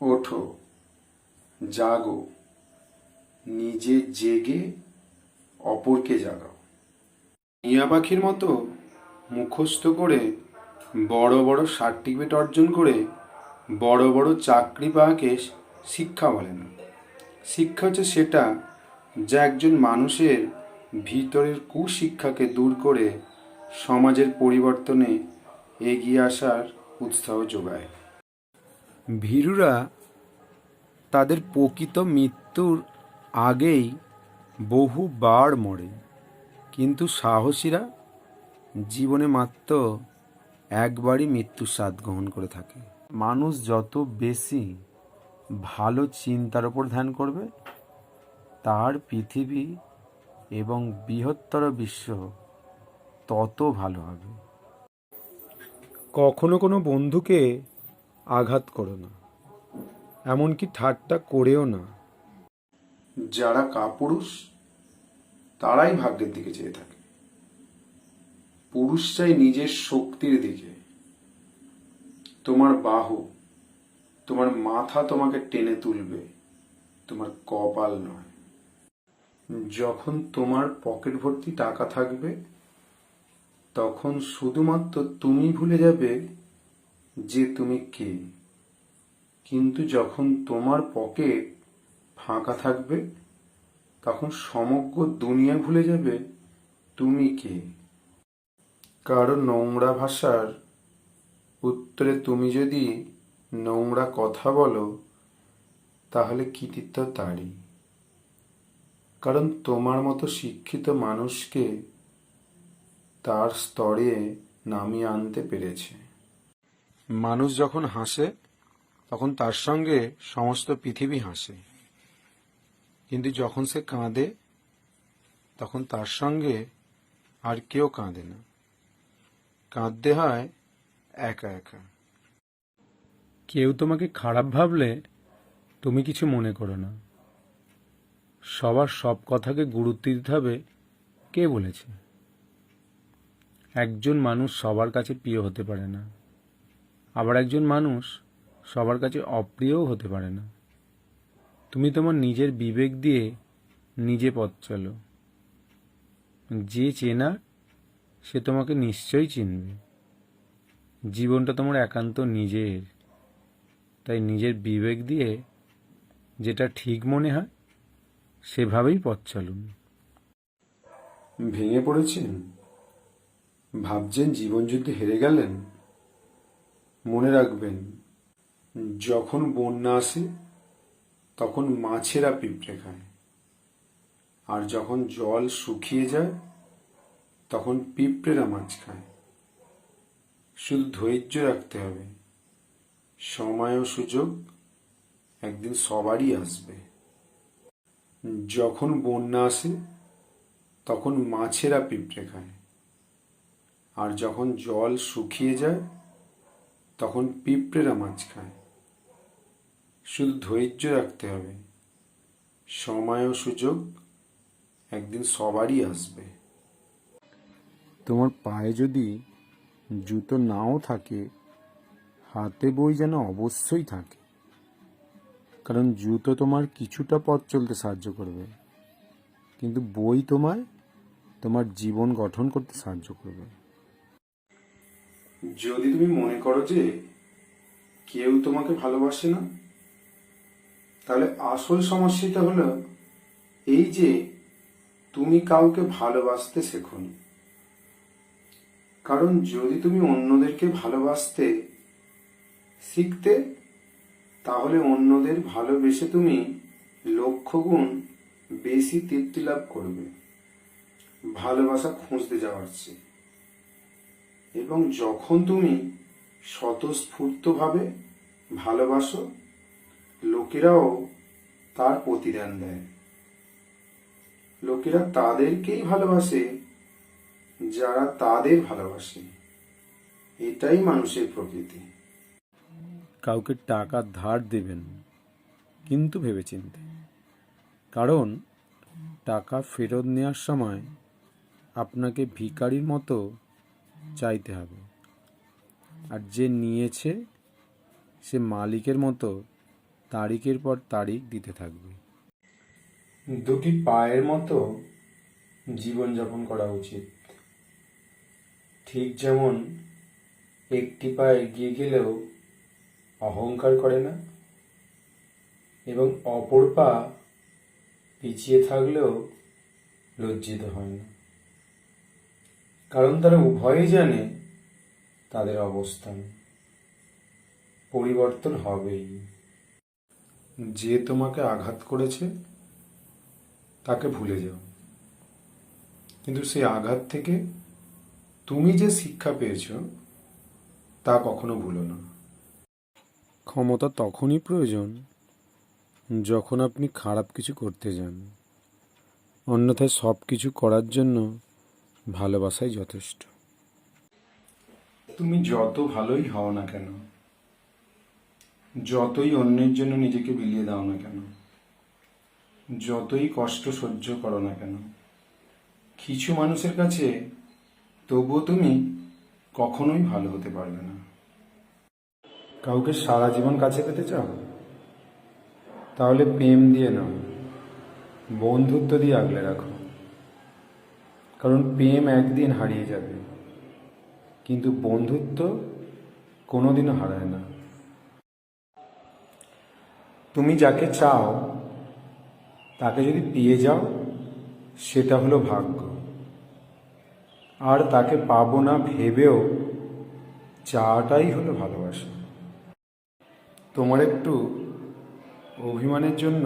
ওঠো, জাগো, নিজে জেগে অপরকে জাগাও। টিয়া পাখির মতো মুখস্থ করে বড় বড় সার্টিফিকেট অর্জন করে বড় বড় চাকরি পাওয়াকে শিক্ষা বলে না। শিক্ষা হচ্ছে সেটা যা একজন মানুষের ভিতরের কুশিক্ষাকে দূর করে সমাজের পরিবর্তনে এগিয়ে আসার উৎসাহ যোগায়। ভীরুরা তাদের প্রকৃত মৃত্যুর আগেই বহুবার মরে, কিন্তু সাহসীরা জীবনে মাত্র একবারই মৃত্যুর স্বাদ গ্রহণ করে থাকে। মানুষ যত বেশি ভালো চিন্তার ওপর ধ্যান করবে, তার পৃথিবী এবং বৃহত্তর বিশ্ব তত ভালো হবে। কখনো কোনো বন্ধুকে আঘাত করো না, এমনকি ঠাট্টা করেও না। যারা কাপুরুষ তারাই ভাগ্যের দিকে চেয়ে থাকে। পুরুষ চাই নিজের শক্তির দিকে। তোমার বাহু, তোমার মাথা তোমাকে টেনে তুলবে, তোমার কপাল নয়। যখন তোমার পকেট ভর্তি টাকা থাকবে, তখন শুধুমাত্র তুমি ভুলে যাবে যে তুমি কে। কিন্তু যখন তোমার পকেট ফাঁকা থাকবে, তখন সমগ্র দুনিয়া ভুলে যাবে তুমি কে। কারো নোংরা ভাষার উত্তরে তুমি যদি নোংরা কথা বলো, তাহলে কৃতিত্ব তারই। কারণ তোমার মতো শিক্ষিত মানুষকে তার স্তরে নামিয়ে আনতে পেরেছে। মানুষ যখন হাসে, তখন তার সঙ্গে সমস্ত পৃথিবী হাসে, কিন্তু যখন সে কাঁদে, তখন তার সঙ্গে আর কেউ কাঁদে না। কাঁদতে হয় একা একা। কেউ তোমাকে খারাপ ভাবলে তুমি কিছু মনে করো না। সবার সব কথাকে গুরুত্ব দিতে হবে কে বলেছে? একজন মানুষ সবার কাছে প্রিয় হতে পারে না, আবার একজন মানুষ সবার কাছে অপ্রিয়ও হতে পারে না। তুমি তোমার নিজের বিবেক দিয়ে নিজে পথ চলো। যে চেনা সে তোমাকে নিশ্চয়ই চিনবে। জীবনটা তোমার একান্ত নিজের, তাই নিজের বিবেক দিয়ে যেটা ঠিক মনে হয় সেভাবেই পথ চলুন। ভেঙে পড়েছেন, ভাবছেন জীবনযুদ্ধে হেরে গেলেন? মনে রাখবেন, যখন বন্যা আসে তখন মাছেরা পিঁপড়ে খায়, আর যখন জল শুকিয়ে যায় তখন পিঁপড়েরা মাছ খায়। শুধু ধৈর্য রাখতে হবে, সময় ও সুযোগ একদিন সবারই আসবে। যখন বন্যা আসে তখন মাছেরা পিঁপড়ে খায়, আর যখন জল শুকিয়ে যায় তখন পিঁপড়েরা মাছ খায়। শুধু ধৈর্য রাখতে হবে, সময় ও সুযোগ একদিন সবারই আসবে। তোমার পায়ে যদি জুতো নাও থাকে, হাতে বই যেন অবশ্যই থাকে। কারণ জুতো তোমার কিছুটা পথ চলতে সাহায্য করবে, কিন্তু বই তোমায় তোমার জীবন গঠন করতে সাহায্য করবে। যদি তুমি মনে করো যে কেউ তোমাকে ভালোবাসে না, তাহলে আসল সমস্যাটা হলো এই যে তুমি কাউকে ভালোবাসতে শেখোনি। কারণ যদি তুমি অন্যদেরকে ভালোবাসতে শিখতে, তাহলে অন্যদের ভালোবেসে তুমি লক্ষ গুণ বেশি তৃপ্তি লাভ করবে ভালোবাসা খুঁজতে যাওয়ার চেয়ে। এবং যখন তুমি স্বতঃস্ফূর্তভাবে ভালোবাসো, লোকেরাও তার প্রতিদান দেয়। লোকেরা তাদেরকেই ভালোবাসে যারা তাদের ভালোবাসে। এটাই মানুষের প্রকৃতি। কাউকে টাকা ধার দেবেন, কিন্তু ভেবেচিন্তে। কারণ টাকা ফেরত নেওয়ার সময় আপনাকে ভিখারির মতো চাইতে হবে, আর যে নিয়েছে সে মালিকের মতো তারিখের পর তারিখ দিতে থাকবে। দুটি পায়ের মতো জীবনযাপন করা উচিত। ঠিক যেমন একটি পা এগিয়ে গেলেও অহংকার করে না, এবং অপর পা পিছিয়ে থাকলেও লজ্জিত হয় না, কারণ তারা উভয়ই জানে তাদের অবস্থান পরিবর্তন হবেই। যে তোমাকে আঘাত করেছে তাকে ভুলে যাও, কিন্তু সেই আঘাত থেকে তুমি যে শিক্ষা পেয়েছ তা কখনো ভুলো না। ক্ষমতা তখনই প্রয়োজন যখন আপনি খারাপ কিছু করতে যান, অন্যথায় সব কিছু করার জন্য ভালোবাসাই যথেষ্ট। তুমি যত ভালোই হও না কেন, যতই অন্যের জন্য নিজেকে বিলিয়ে দাও না কেন, যতই কষ্ট সহ্য করো না কেন, কিছু মানুষের কাছে তবুও তুমি কখনোই ভালো হতে পারবে না। কাউকে সারা জীবন কাছে পেতে চাও? তাহলে প্রেম দিয়ে নাও, বন্ধুত্ব দিয়ে আগলে রাখো, কারণ প্রেম একদিন হারিয়ে যাবে, কিন্তু বন্ধুত্ব কোনোদিনও হারায় না। তুমি যাকে চাও তাকে যদি পেয়ে যাও সেটা হলো ভাগ্য, আর তাকে পাবো না ভেবেও চাওয়াটাই হলো ভালোবাসা। তোমার একটু অভিমানের জন্য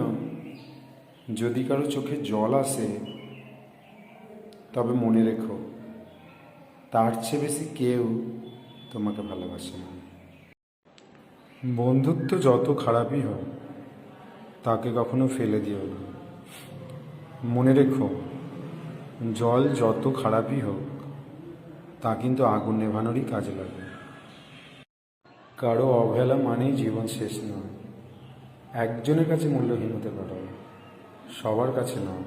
যদি কারো চোখে জল আসে, তবে মনে রেখো তার চেয়ে বেশি কেউ তোমাকে ভালোবাসে না। বন্ধুত্ব যত খারাপই হোক তাকে কখনো ফেলে দিও না। মনে রেখো জল যত খারাপই হোক তা কিন্তু আগুন নেভানোরই কাজে লাগে। কারো অবহেলা মানেই জীবন শেষ নয়। একজনের কাছে মূল্যহীন হতে পারো, সবার কাছে নয়।